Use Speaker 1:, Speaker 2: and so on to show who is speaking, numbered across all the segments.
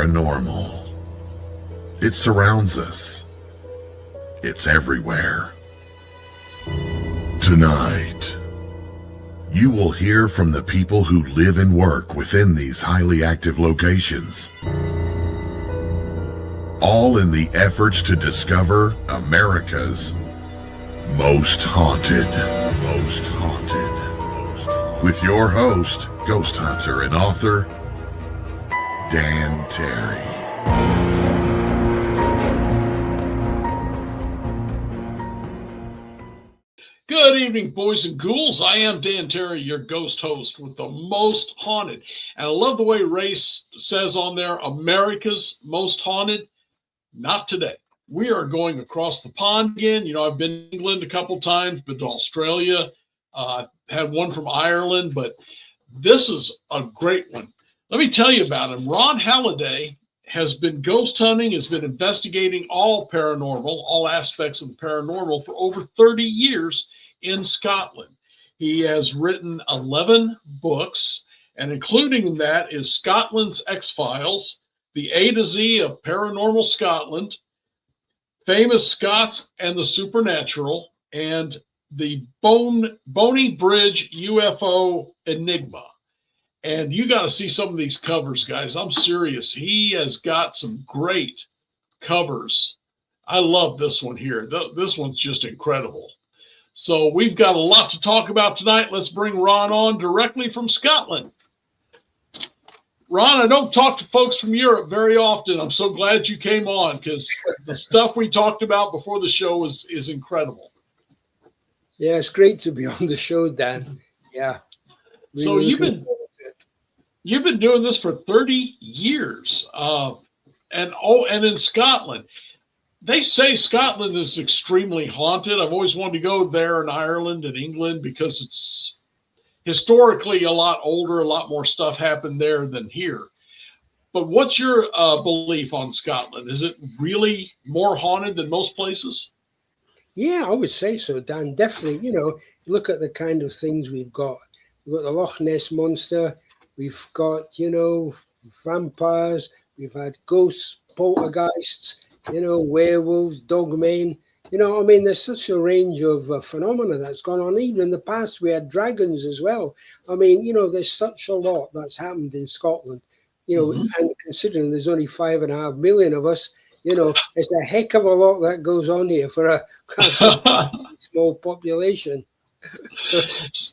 Speaker 1: paranormal. It surrounds us. It's everywhere. Tonight, you will hear from the people who live and work within these highly active locations, all in the efforts to discover America's most haunted. With your host, ghost hunter and author, Dan Terry.
Speaker 2: Good evening, boys and ghouls. I am Dan Terry, your ghost host with the most haunted. And I love the way Ray says on there, America's most haunted. Not today. We are going across the pond again. You know, I've been to England a couple times, been to Australia, had one from Ireland, but this is a great one. Let me tell you about him. Ron Halliday has been ghost hunting, has been investigating all paranormal, all aspects of the paranormal for over 30 years in Scotland. He has written 11 books, and including in that is Scotland's X-Files, the A to Z of Paranormal Scotland, Famous Scots and the Supernatural, and the Boney Bridge UFO Enigma. And you got to see some of these covers, guys. I'm serious. He has got some great covers. I love this one here. This one's just incredible. So we've got a lot to talk about tonight. Let's bring Ron on directly from Scotland. Ron, I don't talk to folks from Europe very often. I'm so glad you came on because the stuff we talked about before the show is incredible.
Speaker 3: Yeah, it's great to be on the show, Dan. Yeah.
Speaker 2: So you've been doing this for 30 years, and in Scotland, they say Scotland is extremely haunted. I've always wanted to go there in Ireland and England because it's historically a lot older, a lot more stuff happened there than here. But what's your belief on Scotland? Is it really more haunted than most places?
Speaker 3: Yeah, I would say so, Dan. Definitely. You know, look at the kind of things we've got. We've got the Loch Ness Monster. We've got, you know, vampires. We've had ghosts, poltergeists, you know, werewolves, dogmen. You know, I mean, there's such a range of phenomena that's gone on. Even in the past, we had dragons as well. I mean, you know, there's such a lot that's happened in Scotland. You know, and considering there's only 5.5 million of us, you know, it's a heck of a lot that goes on here for a small population.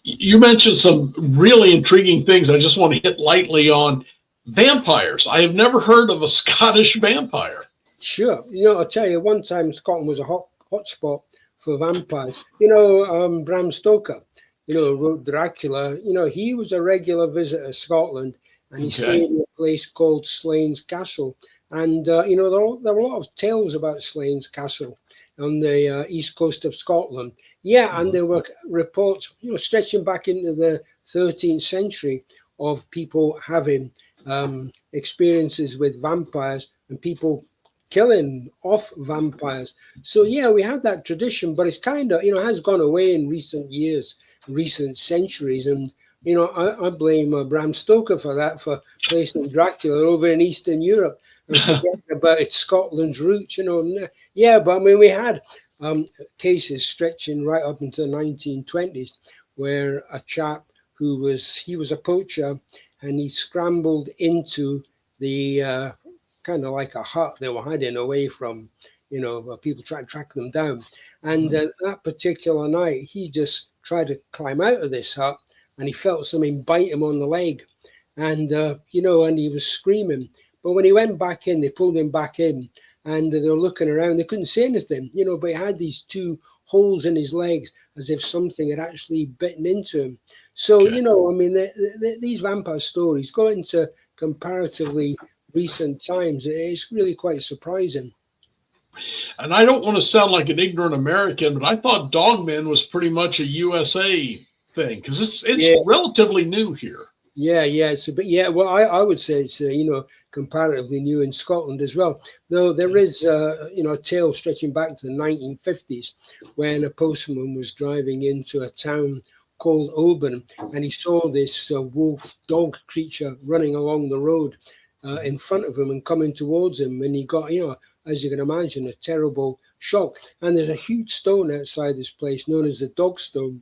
Speaker 2: You mentioned some really intriguing things. I just want to hit lightly on vampires. I have never heard of a Scottish vampire.
Speaker 3: Sure. You know, I'll tell you, one time Scotland was a hot spot for vampires. You know, Bram Stoker, you know, wrote Dracula. You know, he was a regular visitor to Scotland, and he stayed in a place called Slains Castle. And, you know, there were a lot of tales about Slains Castle on the east coast of Scotland. Yeah, and there were reports, you know, stretching back into the 13th century of people having experiences with vampires and people killing off vampires. So, yeah, we have that tradition, but it's kind of, you know, has gone away in recent years, recent centuries. And, you know, I blame Bram Stoker for that, for placing Dracula over in Eastern Europe and forgetting about its Scotland's roots, you know. Yeah, but I mean, we had cases stretching right up into the 1920s where a chap he was a poacher and he scrambled into the kind of like a hut they were hiding away from, you know, people trying to track them down. And that particular night, he just tried to climb out of this hut and he felt something bite him on the leg. And, you know, and he was screaming. But when he went back in, they pulled him back in and they were looking around. They couldn't see anything, you know, but he had these 2 holes in his legs as if something had actually bitten into him. So, you know, I mean, these vampire stories go into comparatively recent times. It's really quite surprising.
Speaker 2: And I don't want to sound like an ignorant American, but I thought dogmen was pretty much a USA thing because it's relatively new here.
Speaker 3: Yeah, it's a bit. Yeah, well, I would say it's you know, comparatively new in Scotland as well. Though there is you know, a tale stretching back to the 1950s when a postman was driving into a town called Oban and he saw this wolf dog creature running along the road, in front of him and coming towards him, and he got, as you can imagine, a terrible shock. And there's a huge stone outside this place known as the Dog Stone,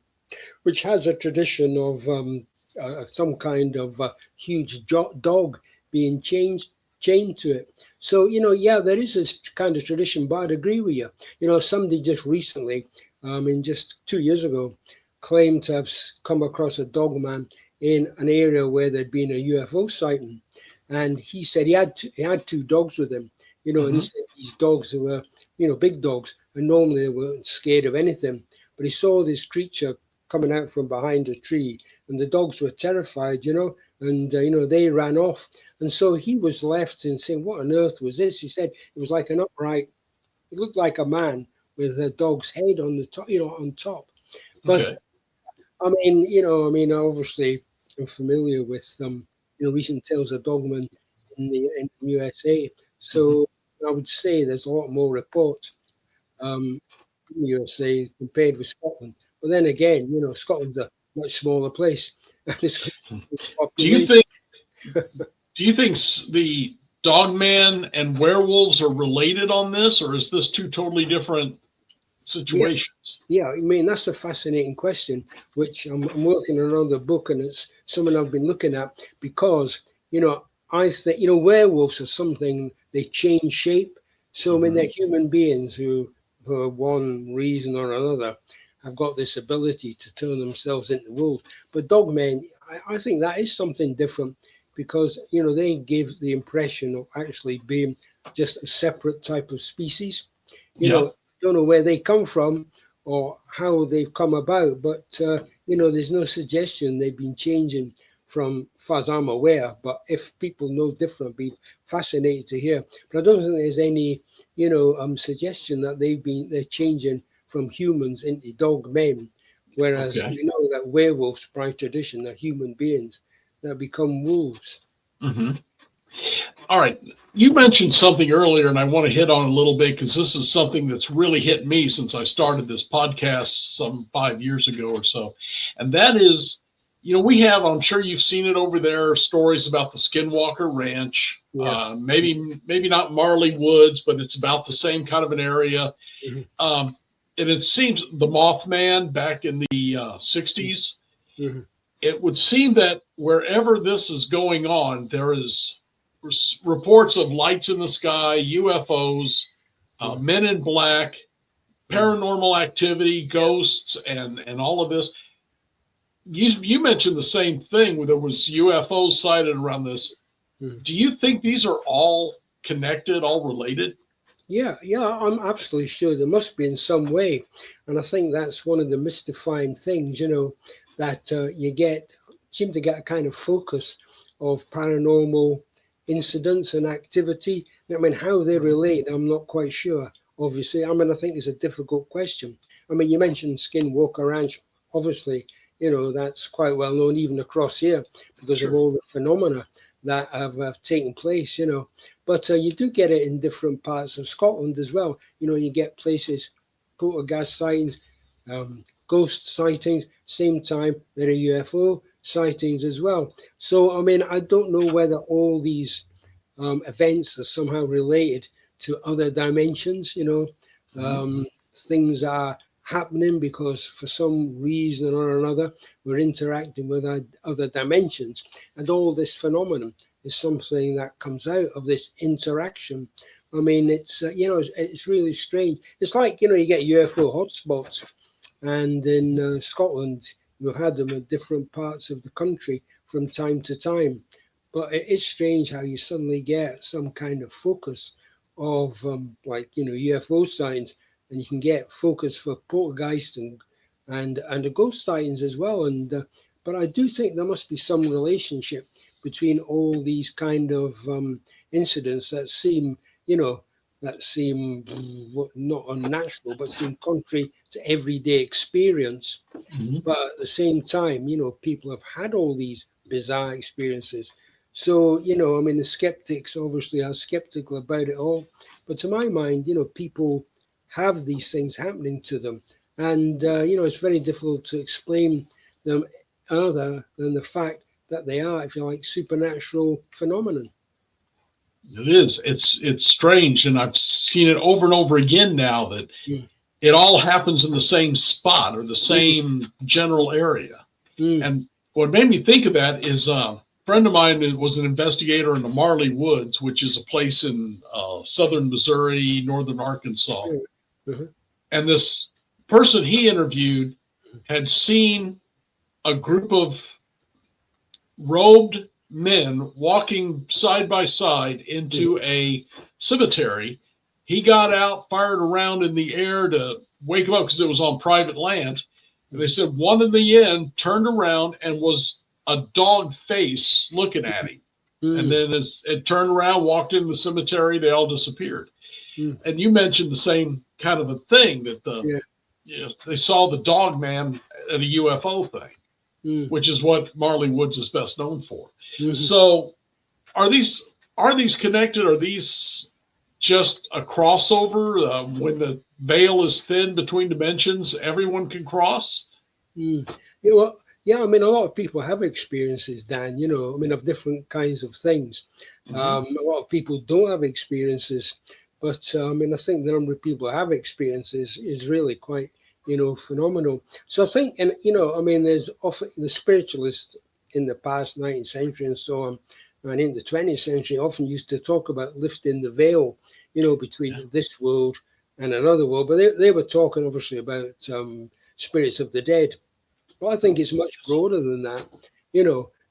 Speaker 3: which has a tradition of some kind of huge dog being chained to it. So, yeah, there is this kind of tradition, but I'd agree with you. Somebody just recently, just 2 years ago, claimed to have come across a dog man in an area where there'd been a UFO sighting. And he said he had two dogs with him, and he said these dogs were, big dogs, and normally they weren't scared of anything. But he saw this creature coming out from behind a tree, and the dogs were terrified, and they ran off. And so he was left and saying, what on earth was this? He said it was like an upright, it looked like a man with a dog's head on the top, on top. But
Speaker 2: Okay.
Speaker 3: Obviously I'm familiar with recent tales of dogmen in the USA. So I would say there's a lot more reports in the USA compared with Scotland. But then again, Scotland's a much smaller place.
Speaker 2: Do you think the dogman and werewolves are related on this, or is this two totally different situations?
Speaker 3: Yeah, that's a fascinating question, which I'm working on another book, and it's something I've been looking at because, I think, werewolves are something, they change shape. So, they're human beings who, for one reason or another, have got this ability to turn themselves into wolves. But dogmen, I think that is something different because, they give the impression of actually being just a separate type of species. Don't know where they come from or how they've come about, but there's no suggestion they've been changing from far as I'm aware. But if people know different, I'd be fascinated to hear. But I don't think there's any suggestion that they're changing from humans into dog men, whereas we know that werewolves by tradition are human beings that become wolves.
Speaker 2: All right. You mentioned something earlier, and I want to hit on a little bit because this is something that's really hit me since I started this podcast some 5 years ago or so. And that is, we have, I'm sure you've seen it over there, stories about the Skinwalker Ranch, maybe not Marley Woods, but it's about the same kind of an area. And it seems the Mothman back in the 60s, it would seem that wherever this is going on, there is reports of lights in the sky, UFOs, men in black, paranormal activity, ghosts, and all of this. You mentioned the same thing where there was UFOs sighted around this. Do you think these are all connected, all related?
Speaker 3: Yeah, I'm absolutely sure there must be in some way. And I think that's one of the mystifying things, that you seem to get a kind of focus of paranormal incidents and activity. How they relate, I'm not quite sure, obviously. I think it's a difficult question. You mentioned Skinwalker Ranch. Obviously, that's quite well known even across here because of all the phenomena that have taken place, But you do get it in different parts of Scotland as well. You get places, poltergeist sightings, ghost sightings, same time there are UFO sightings as well. So, I don't know whether all these events are somehow related to other dimensions, things are happening because for some reason or another we're interacting with other dimensions, and all this phenomenon is something that comes out of this interaction. It's it's really strange. It's like you get UFO hotspots, and in Scotland we've had them in different parts of the country from time to time. But it is strange how you suddenly get some kind of focus of UFO signs, and you can get focus for poltergeist and the ghost sightings as well. But I do think there must be some relationship between all these kind of incidents that seem not unnatural, but seem contrary to everyday experience. But at the same time, people have had all these bizarre experiences. So, the skeptics obviously are skeptical about it all. But to my mind, people have these things happening to them. And, it's very difficult to explain them other than the fact that they are, if you like, supernatural phenomenon.
Speaker 2: It is. It's strange, and I've seen it over and over again now that
Speaker 3: Mm.
Speaker 2: it all happens in the same spot or the
Speaker 3: Mm.
Speaker 2: same general area.
Speaker 3: Mm.
Speaker 2: And what made me think of that is a friend of mine was an investigator in the Marley Woods, which is a place in southern Missouri, northern Arkansas.
Speaker 3: Mm-hmm.
Speaker 2: And this person he interviewed had seen a group of robed men walking side by side into a cemetery. He got out, fired a round in the air to wake him up because it was on private land. And they said one in the end turned around and was a dog face looking at him.
Speaker 3: Mm.
Speaker 2: And then as it turned around, walked into the cemetery, they all disappeared.
Speaker 3: Mm.
Speaker 2: And you mentioned the same kind of a thing that they saw the dog man at a UFO thing. Which is what Marley Woods is best known for. Mm-hmm. So are these connected? Are these just a crossover? When the veil is thin between dimensions, everyone can cross?
Speaker 3: Yeah, well, yeah, I mean, a lot of people have experiences, Dan, I mean, of different kinds of things. Mm-hmm. A lot of people don't have experiences, but I mean, I think the number of people who have experiences is really quite phenomenal. So I think, and I mean, there's often the spiritualists in the past 19th century and so on, and in the 20th century, often used to talk about lifting the veil, between this world and another world. But they were talking obviously about spirits of the dead. But I think it's much broader than that.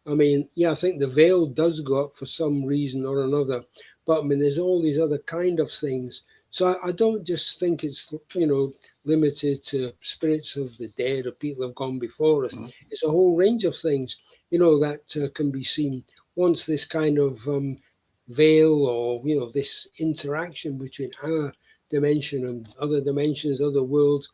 Speaker 3: I mean, yeah, I think the veil does go up for some reason or another. But I mean, there's all these other kind of things. So I don't just think it's, limited to spirits of the dead or people have gone before us. Mm-hmm. It's a whole range of things, that can be seen once this kind of veil or, this interaction between our dimension and other dimensions, other worlds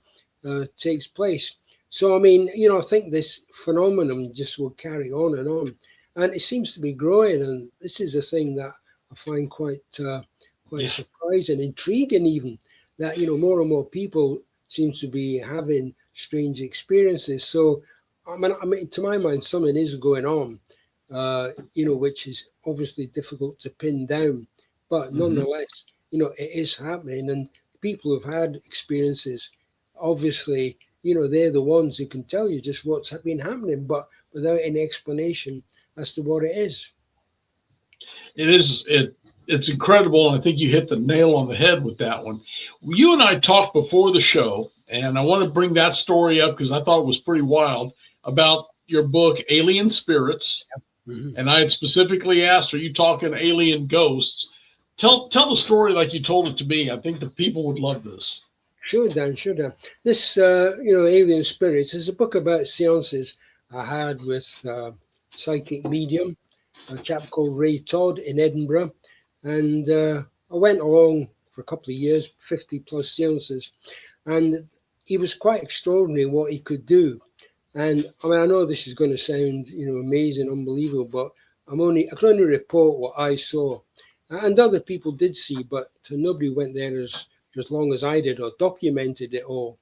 Speaker 3: takes place. So, I mean, I think this phenomenon just will carry on. And it seems to be growing. And this is a thing that I find quite surprising, intriguing even, that, more and more people seems to be having strange experiences. So, I mean, to my mind, something is going on, which is obviously difficult to pin down. But nonetheless, it is happening. And people who've had experiences, obviously, they're the ones who can tell you just what's been happening, but without any explanation as to what it is.
Speaker 2: It's incredible, and I think you hit the nail on the head with that one. You and I talked before the show, and I want to bring that story up because I thought it was pretty wild, about your book, Alien Spirits. Mm-hmm. And I had specifically asked, are you talking alien ghosts? Tell the story like you told it to me. I think the people would love this.
Speaker 3: Sure, Dan. This, Alien Spirits is a book about seances I had with psychic medium, a chap called Ray Todd in Edinburgh. And I went along for a couple of years, 50 plus seances, and he was quite extraordinary what he could do. And I mean, I know this is going to sound, amazing, unbelievable, but I can only report what I saw. And other people did see, but nobody went there as long as I did or documented it all.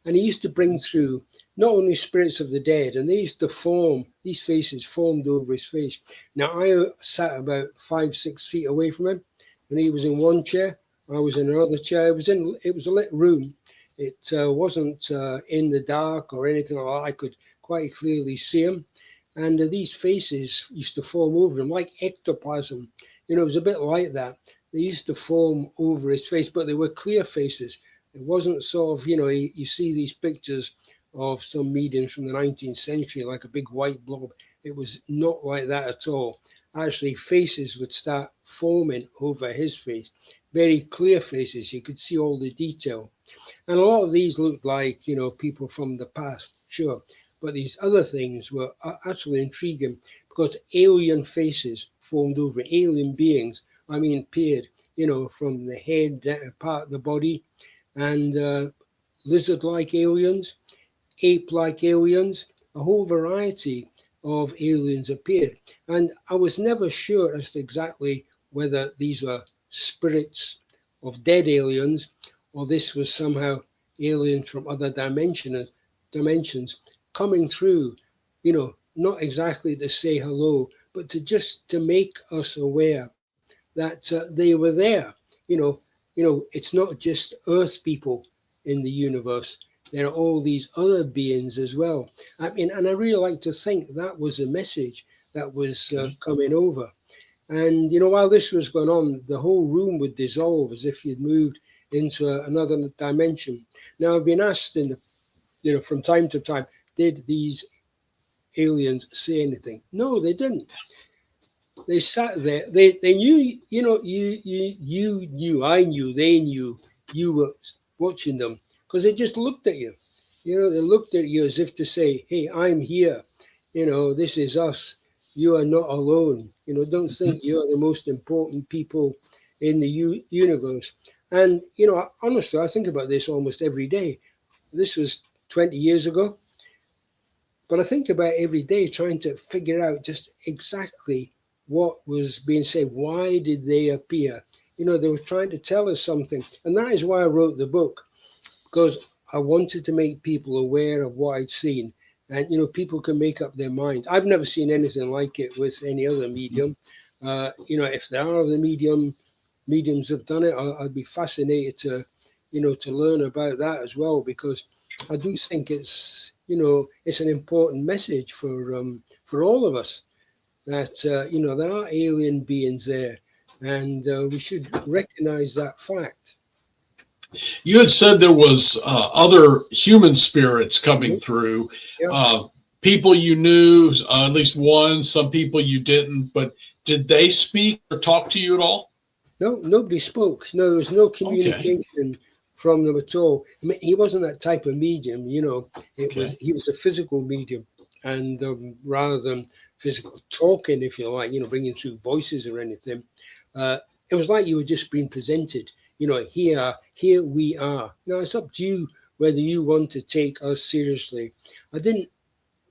Speaker 3: And he used to bring through not only spirits of the dead, and they used to form, these faces formed over his face. Now, I sat about 5-6 feet away from him, and he was in one chair, I was in another chair. It was a lit room. It wasn't in the dark or anything like that. I could quite clearly see him. And these faces used to form over him like ectoplasm. It was a bit like that. They used to form over his face, but they were clear faces. It wasn't sort of, you see these pictures of some mediums from the 19th century, like a big white blob. It was not like that at all. Actually, faces would start forming over his face. Very clear faces. You could see all the detail. And a lot of these looked like, people from the past, sure. But these other things were actually intriguing because alien faces formed over alien beings. I mean, appeared, from the head, part of the body, and lizard-like aliens, ape-like aliens, a whole variety of aliens appeared. And I was never sure as to exactly whether these were spirits of dead aliens or this was somehow aliens from other dimensions coming through, not exactly to say hello, but to make us aware that they were there. It's not just Earth people in the universe. There are all these other beings as well. I mean, and I really like to think that was a message that was coming over. And while this was going on, the whole room would dissolve as if you'd moved into another dimension. Now, I've been asked from time to time, did these aliens say anything? No, they didn't. They sat there. They knew, you knew, I knew, they knew you were watching them because they just looked at you. They looked at you as if to say, hey, I'm here. This is us. You are not alone. Don't think you're the most important people in the universe. And, honestly, I think about this almost every day. This was 20 years ago. But I think about every day trying to figure out just exactly what was being said. Why did they appear? They were trying to tell us something. And that is why I wrote the book, because I wanted to make people aware of what I'd seen. And, people can make up their mind. I've never seen anything like it with any other medium. If there are other mediums have done it, I'd be fascinated to learn about that as well, because I do think it's an important message for all of us that, there are alien beings there, and we should recognize that fact.
Speaker 2: You had said there was other human spirits coming through, people you knew, at least one, some people you didn't, but did they speak or talk to you at all?
Speaker 3: No, nobody spoke. No, there was no communication from them at all. I mean, he wasn't that type of medium, he was a physical medium, and rather than physical talking, if you like, bringing through voices or anything, it was like you were just being presented. Here we are. Now it's up to you whether you want to take us seriously. I didn't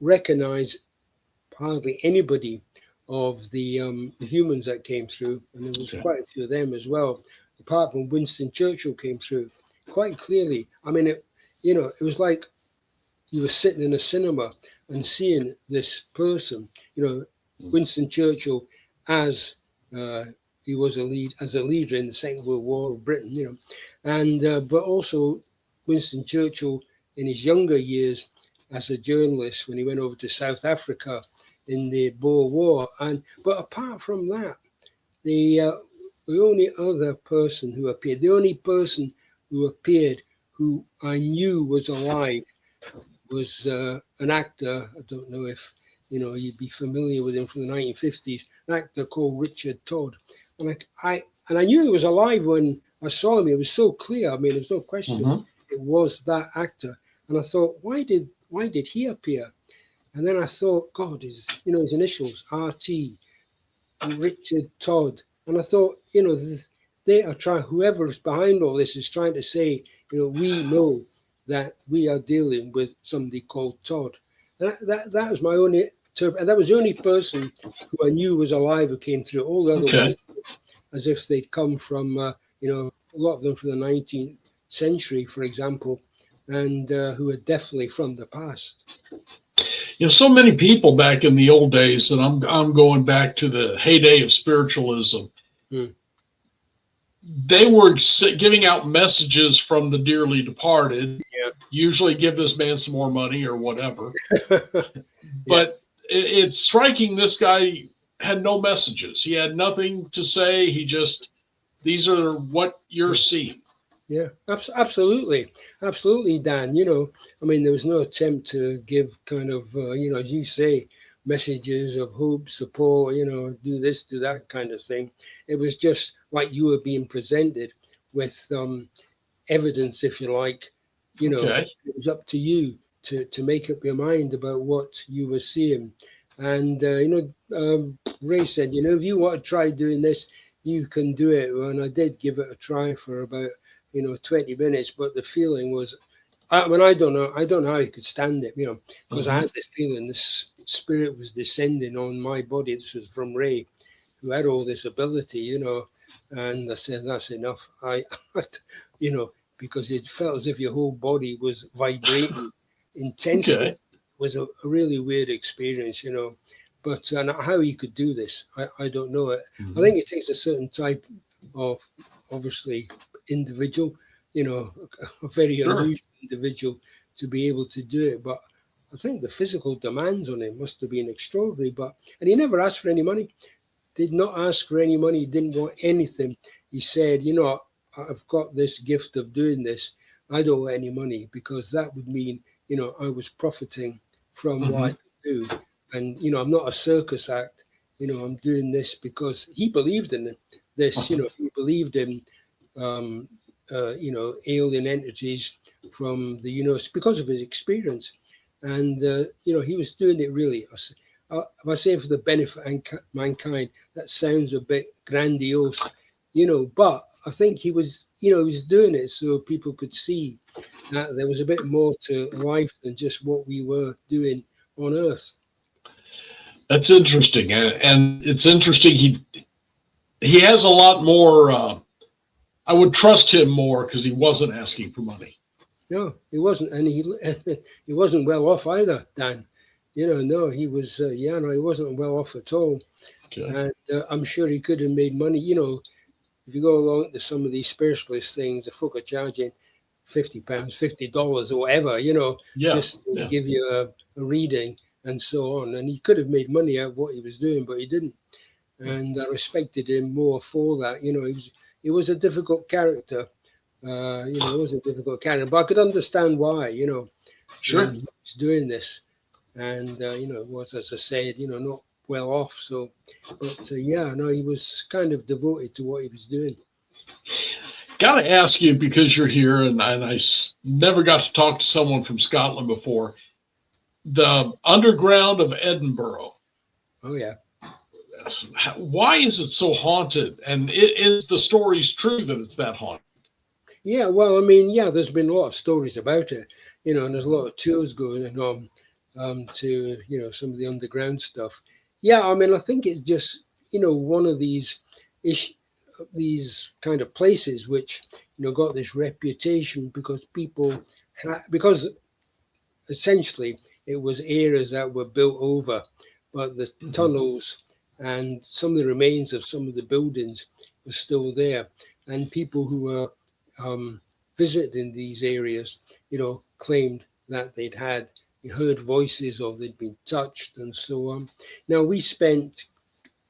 Speaker 3: recognize hardly anybody of the humans that came through, and there was quite a few of them as well. Apart from Winston Churchill came through quite clearly. I mean, it was like you were sitting in a cinema and seeing this person. Winston Churchill as he was a leader in the Second World War of Britain, and but also Winston Churchill in his younger years as a journalist when he went over to South Africa in the Boer War. But apart from that, the only other person who appeared, the only person who appeared who I knew was alive was an actor. I don't know if you'd be familiar with him from the 1950s, an actor called Richard Todd. And I knew he was alive when I saw him. It was so clear. I mean, there's no question it was that actor. And I thought, why did he appear? And then I thought, God, his initials, RT, Richard Todd. And I thought, they are trying, whoever's behind all this is trying to say, we know that we are dealing with somebody called Todd. And that was my only, and that was the only person who I knew was alive who came through. All the other ones, as if they'd come from, a lot of them from the 19th century, for example, and who are definitely from the past.
Speaker 2: So many people back in the old days, and I'm going back to the heyday of spiritualism. They were giving out messages from the dearly departed. Usually, give this man some more money or whatever. But it's striking. This guy had no messages. He had nothing to say. He just, these are what you're seeing.
Speaker 3: Yeah, absolutely, Dan. I mean, there was no attempt to give kind of, as you say, messages of hope, support, do this, do that kind of thing. It was just like you were being presented with evidence, if you like. It was up to you to make up your mind about what you were seeing. And, Ray said, if you want to try doing this, you can do it. And I did give it a try for about 20 minutes, but the feeling was, I don't know how you could stand it, because I had this feeling this spirit was descending on my body. This was from Ray, who had all this ability, and I said, that's enough. Because it felt as if your whole body was vibrating intensely. It was a really weird experience, But how he could do this, I don't know.
Speaker 2: Mm-hmm.
Speaker 3: I think it takes a certain type of, obviously, individual, a very unusual individual to be able to do it. But I think the physical demands on him must have been extraordinary. And he never asked for any money. Did not ask for any money. He didn't want anything. He said, I've got this gift of doing this. I don't want any money, because that would mean, I was profiting from what I could do. And, I'm not a circus act. I'm doing this because he believed in this. He believed in, alien entities from the universe because of his experience. And, he was doing it really. If I say for the benefit of mankind, that sounds a bit grandiose, but I think he was doing it so people could see that there was a bit more to life than just what we were doing on Earth.
Speaker 2: That's interesting, and it's interesting. He has a lot more. I would trust him more because he wasn't asking for money.
Speaker 3: No, he wasn't, and he wasn't well off either, Dan. No, he was. He wasn't well off at all. Okay. And I'm sure he could have made money. If you go along to some of these spiritualist things, the folk are charging £50, $50 or whatever, just to give you a reading and so on. And he could have made money out of what he was doing, but he didn't. And I respected him more for that. He was a difficult character. He was a difficult character, but I could understand why.
Speaker 2: Sure,
Speaker 3: he was doing this, and it was, as I said, not well off. So, but he was kind of devoted to what he was doing.
Speaker 2: Got to ask you, because you're here, and I never got to talk to someone from Scotland before. The underground of Edinburgh.
Speaker 3: Oh yeah.
Speaker 2: Why is it so haunted? And is the stories true that it's that haunted?
Speaker 3: Yeah, well, I mean, there's been a lot of stories about it, and there's a lot of tours going on to, some of the underground stuff. Yeah, I mean, I think it's just, one of these kind of places which, got this reputation because because essentially it was areas that were built over, but the tunnels and some of the remains of some of the buildings were still there. And people who were visiting these areas, claimed that they'd heard voices or they'd been touched and so on. Now I spent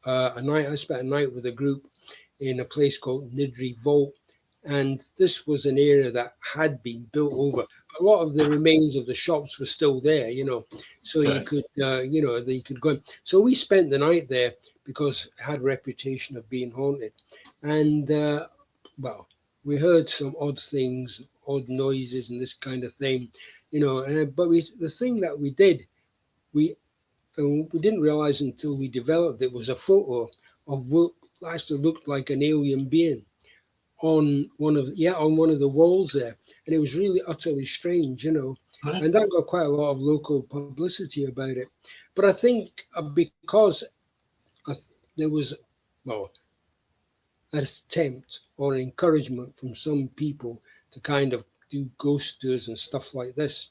Speaker 3: a night with a group in a place called Nidri Vault, and this was an area that had been built over. A lot of the remains of the shops were still there, so you could, you could go in. So we spent the night there because it had a reputation of being haunted. And, we heard some odd things, odd noises and this kind of thing, but the thing that we did, we didn't realize until we developed it, was a photo of what actually looked like an alien being on one of the walls there. And it was really utterly strange, right. And that got quite a lot of local publicity about it. But I think because there was, an attempt or an encouragement from some people to kind of do ghost tours and stuff like this,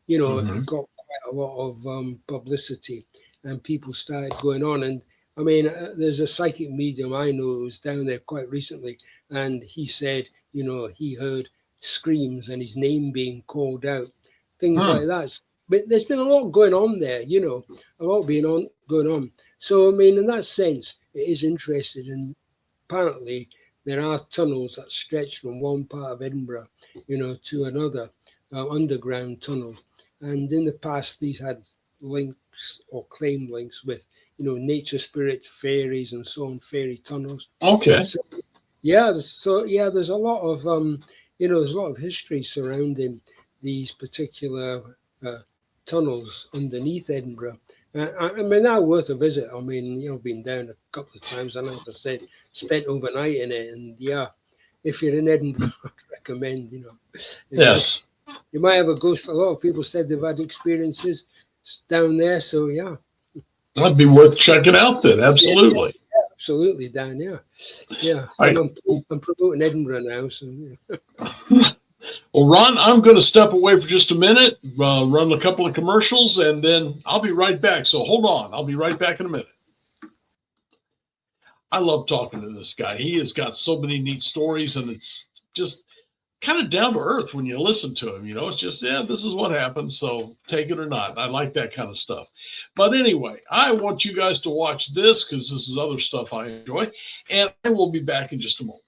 Speaker 3: it got quite a lot of publicity, and people started going on. And I mean, there's a psychic medium I know who's down there quite recently, and he said, he heard screams and his name being called out, things like that. But there's been a lot going on there, a lot going on. So, I mean, in that sense, it is interesting. And apparently there are tunnels that stretch from one part of Edinburgh, to another, underground tunnels. And in the past, these had links or claim links with, nature spirit, fairies and so on, fairy tunnels.
Speaker 2: Okay.
Speaker 3: So, there's a lot of, there's a lot of history surrounding these particular tunnels underneath Edinburgh. I mean, they're worth a visit. I mean, I've been down a couple of times, and as I said, spent overnight in it. And if you're in Edinburgh, I'd recommend,
Speaker 2: Yes.
Speaker 3: You might have a ghost. A lot of people said they've had experiences down there. So, yeah.
Speaker 2: That'd be worth checking out then. Absolutely.
Speaker 3: Yeah, absolutely, Dan. Yeah. I'm promoting Edinburgh now. So, yeah.
Speaker 2: Well, Ron, I'm going to step away for just a minute, run a couple of commercials, and then I'll be right back. So hold on. I'll be right back in a minute. I love talking to this guy. He has got so many neat stories, and it's just kind of down to earth when you listen to him. It's just, yeah, this is what happened, so take it or not. I like that kind of stuff. But anyway, I want you guys to watch this because this is other stuff I enjoy, and I will be back in just a moment.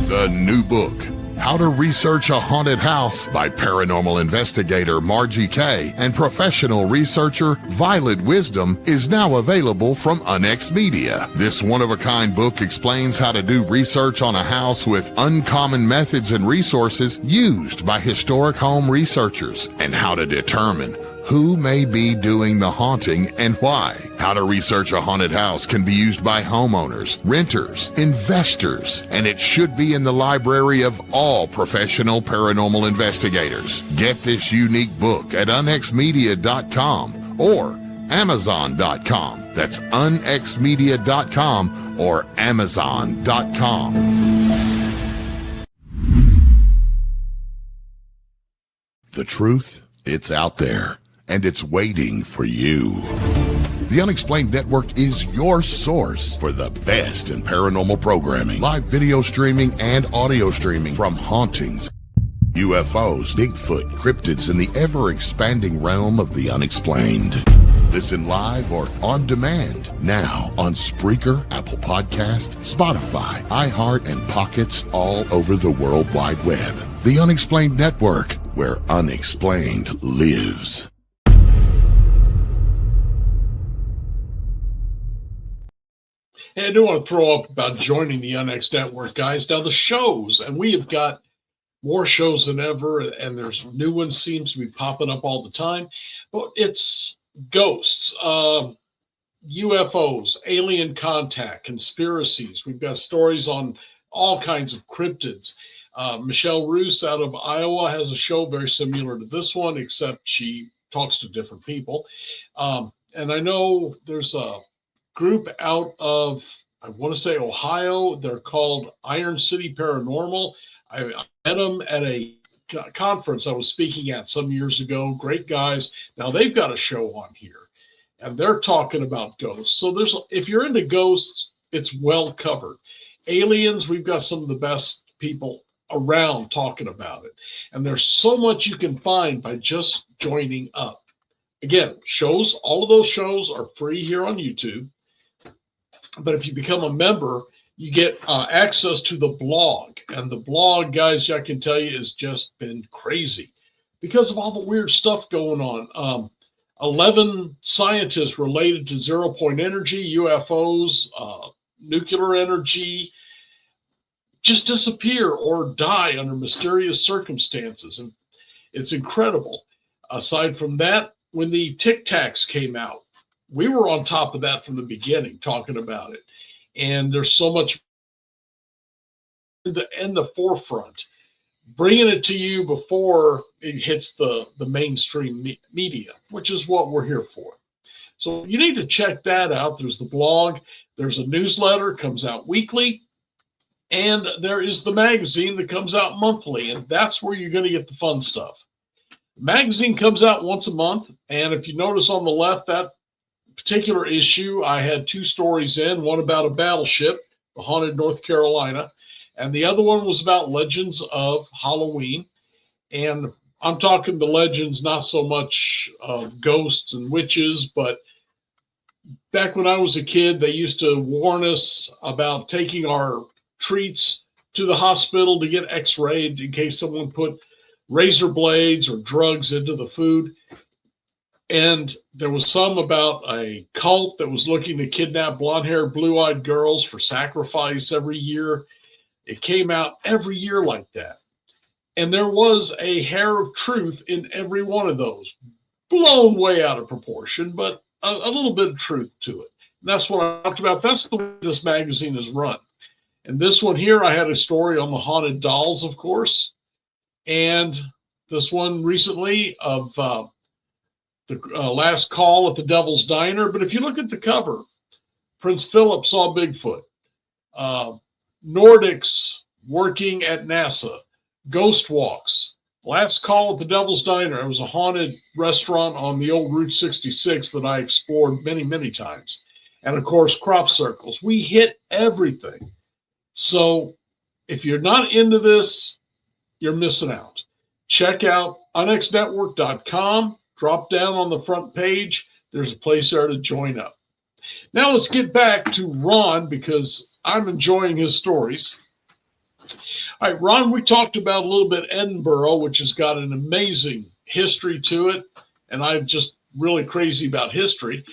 Speaker 1: The new book, How to Research a Haunted House by paranormal investigator Margie Kay and professional researcher Violet Wisdom, is now available from Unex Media. This one-of-a-kind book explains how to do research on a house with uncommon methods and resources used by historic home researchers, and how to determine who may be doing the haunting and why. How to research a haunted house can be used by homeowners, renters, investors, and it should be in the library of all professional paranormal investigators. Get this unique book at unexmedia.com or amazon.com. That's unexmedia.com or amazon.com. The truth, it's out there, and it's waiting for you. The Unexplained Network is your source for the best in paranormal programming, live video streaming, and audio streaming from hauntings, UFOs, Bigfoot, cryptids, and the ever-expanding realm of the unexplained. Listen live or on demand now on Spreaker, Apple Podcast, Spotify, iHeart, and Pockets all over the World Wide Web. The Unexplained Network, where unexplained lives.
Speaker 2: Hey, I do want to throw up about joining the Unex Network, guys. Now, the shows, and we have got more shows than ever, and there's new ones seems to be popping up all the time. But it's ghosts, UFOs, alien contact, conspiracies. We've got stories on all kinds of cryptids. Michelle Roos out of Iowa has a show very similar to this one, except she talks to different people. And I know there's a group out of, I want to say, Ohio. They're called Iron City Paranormal. I met them at a conference I was speaking at some years ago. Great guys. Now they've got a show on here, and they're talking about ghosts. So if you're into ghosts, it's well covered. Aliens, we've got some of the best people around talking about it. And there's so much you can find by just joining up. Again, all of those shows are free here on YouTube. But if you become a member, you get access to the blog. And the blog, guys, I can tell you, has just been crazy because of all the weird stuff going on. 11 scientists related to zero-point energy, UFOs, nuclear energy, just disappear or die under mysterious circumstances. And it's incredible. Aside from that, when the Tic Tacs came out, we were on top of that from the beginning, talking about it. And there's so much in the forefront, bringing it to you before it hits the mainstream media, which is what we're here for. So you need to check that out. There's the blog. There's a newsletter, comes out weekly. And there is the magazine that comes out monthly. And that's where you're going to get the fun stuff. The magazine comes out once a month. And if you notice on the left, that particular issue, I had 2 stories in, one about a battleship, the haunted North Carolina, and the other one was about legends of Halloween. And I'm talking the legends, not so much of ghosts and witches, but back when I was a kid, they used to warn us about taking our treats to the hospital to get x-rayed in case someone put razor blades or drugs into the food. And there was some about a cult that was looking to kidnap blonde-haired, blue-eyed girls for sacrifice every year. It came out every year like that. And there was a hair of truth in every one of those, blown way out of proportion, but a little bit of truth to it. And that's what I talked about. That's the way this magazine is run. And this one here, I had a story on the haunted dolls, of course. And this one recently of the last call at the Devil's Diner. But if you look at the cover, Prince Philip saw Bigfoot. Nordics working at NASA, ghost walks, last call at the Devil's Diner. It was a haunted restaurant on the old Route 66 that I explored many, many times. And of course, crop circles. We hit everything. So if you're not into this, you're missing out. Check out unxnetwork.com. Drop down on the front page. There's a place there to join up. Now let's get back to Ron, because I'm enjoying his stories. All right, Ron, we talked about a little bit Edinburgh, which has got an amazing history to it, and I'm just really crazy about history.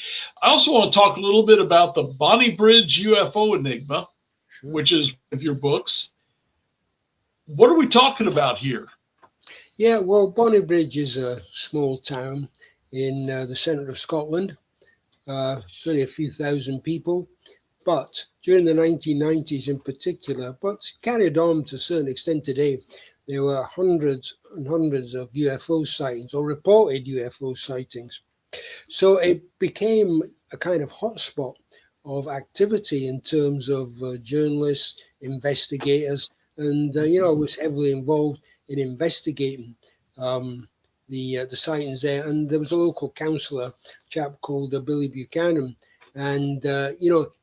Speaker 2: I also want to talk a little bit about the Bonnie Bridge UFO Enigma, which is one of your books. What are we talking about here?
Speaker 3: Yeah, well, Bonnie Bridge is a small town in the centre of Scotland, only a few thousand people. But during the 1990s in particular, but carried on to a certain extent today, there were hundreds and hundreds of UFO sightings or reported UFO sightings. So it became a kind of hotspot of activity in terms of journalists, investigators, and I was heavily involved in investigating the sightings there. And there was a local councillor, a chap called Billy Buchanan, and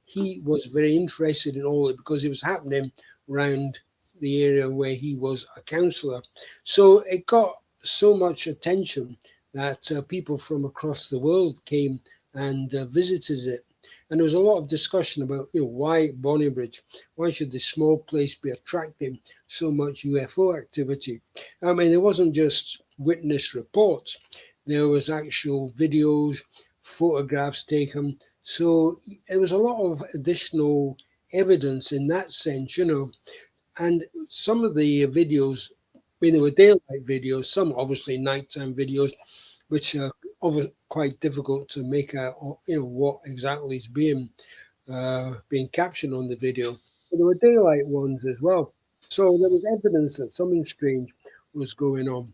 Speaker 3: he was very interested in all it because it was happening around the area where he was a councillor. So it got so much attention that people from across the world came and visited it. And there was a lot of discussion about, why Bonnie Bridge? Why should this small place be attracting so much UFO activity? I mean, there wasn't just witness reports. There was actual videos, photographs taken. So there was a lot of additional evidence in that sense, And some of the videos, I mean, they were daylight videos, some obviously nighttime videos, which are quite difficult to make out, what exactly is being captured on the video. But there were daylight ones as well. So there was evidence that something strange was going on.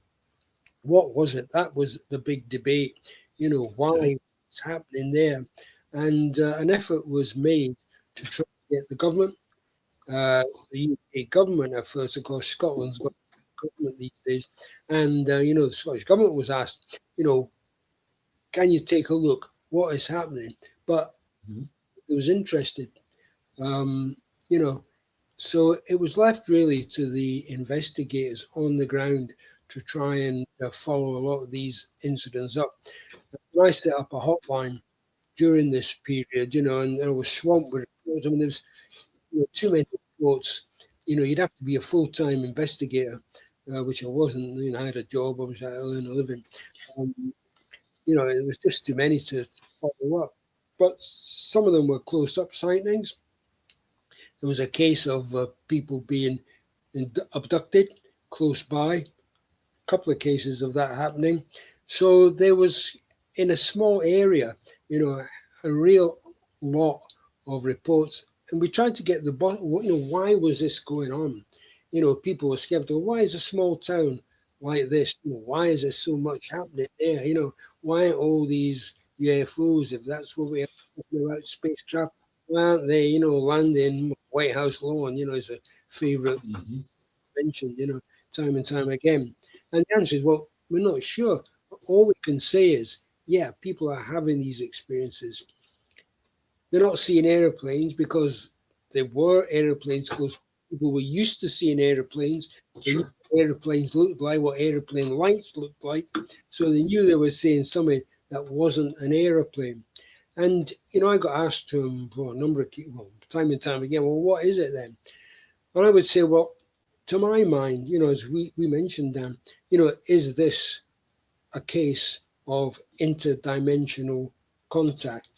Speaker 3: What was it? That was the big debate. Why it's happening there, and an effort was made to try to get the government, the UK government at first. Of course, Scotland's got a government these days, and the Scottish government was asked, can you take a look what is happening? But it was interested, so it was left really to the investigators on the ground to try and follow a lot of these incidents up. And I set up a hotline during this period, and I was swamped with reports. I mean, there's too many reports. You'd have to be a full-time investigator, which I wasn't. I had a job, I was out earning a living. It was just too many to follow up. But some of them were close-up sightings. There was a case of people being abducted close by, a couple of cases of that happening. So there was, in a small area, a real lot of reports. And we tried to get the bottom, why was this going on? People were skeptical. Why is a small town like this? Why is there so much happening there? Why aren't all these UFOs, if that's what we're talking about, spacecraft, why aren't they, landing White House lawn, is a favorite mentioned, time and time again. And the answer is, well, we're not sure. All we can say is, yeah, people are having these experiences. They're not seeing airplanes because there were airplanes close. People were used to seeing airplanes. They knew what airplanes looked like, what airplane lights looked like. So they knew they were seeing something that wasn't an airplane. And, I got asked to him for a number of time and time again, well, what is it then? And I would say, well, to my mind, as we mentioned, Dan, is this a case of interdimensional contact?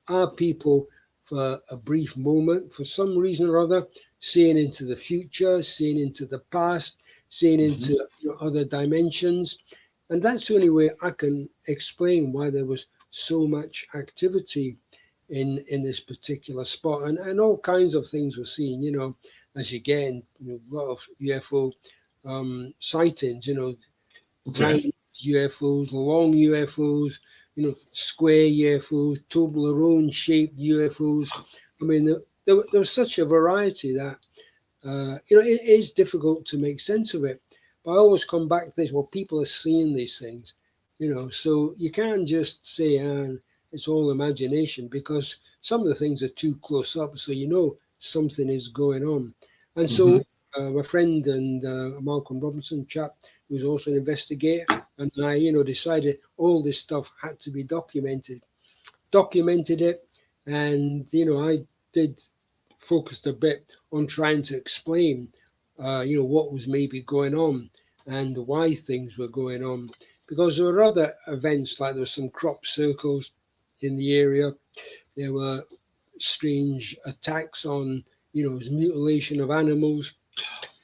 Speaker 3: Are people for a brief moment, for some reason or other, seeing into the future, seeing into the past, seeing into other dimensions? And that's the only way I can explain why there was so much activity in this particular spot, and all kinds of things were seen, as you get in a lot of UFO sightings, round UFOs, long UFOs, square UFOs, Toblerone shaped UFOs. I mean, there was such a variety that it is difficult to make sense of it. But I always come back to this, well, people are seeing these things, so you can't just say, it's all imagination, because some of the things are too close up, so something is going on. And
Speaker 2: Mm-hmm.
Speaker 3: so my friend and Malcolm Robinson chap, who's also an investigator, and I, decided all this stuff had to be documented it, and I did focused a bit on trying to explain, what was maybe going on and why things were going on. Because there were other events, like there were some crop circles in the area. There were strange attacks on, mutilation of animals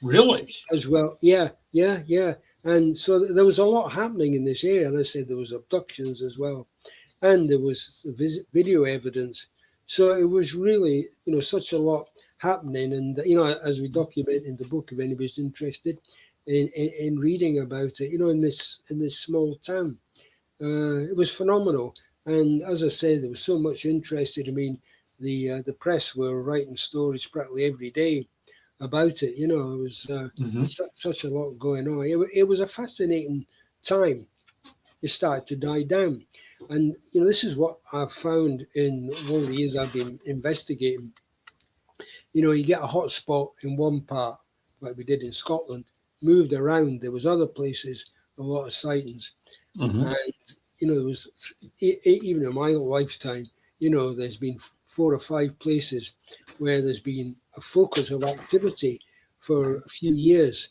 Speaker 2: Really?
Speaker 3: as well. Yeah, yeah, yeah. And so there was a lot happening in this area. And I said there was abductions as well, and there was video evidence. So it was really, such a lot happening. And as we document in the book, if anybody's interested in reading about it, in this small town, it was phenomenal. And as I said, there was so much interested. I mean, the press were writing stories practically every day about it. It was
Speaker 2: Mm-hmm.
Speaker 3: such a lot going on. It was a fascinating time. It started to die down. And this is what I've found in all the years I've been investigating. You get a hot spot in one part, like we did in Scotland, moved around. There was other places, a lot of sightings,
Speaker 2: Mm-hmm.
Speaker 3: and there was even in my lifetime, there's been 4 or 5 places where there's been a focus of activity for a few years,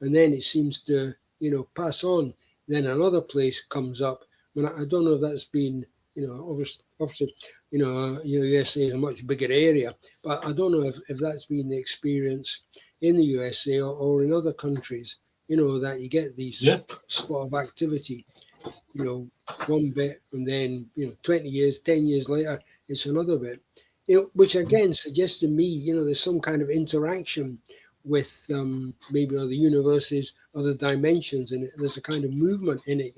Speaker 3: and then it seems to pass on. Then another place comes up. I don't know if that's been, obviously, USA is a much bigger area, but I don't know if that's been the experience in the USA or in other countries, that you get these
Speaker 2: Yeah.
Speaker 3: spot of activity, one bit, and then, 20 years, 10 years later, it's another bit, which again suggests to me, there's some kind of interaction with maybe other universes, other dimensions, and there's a kind of movement in it,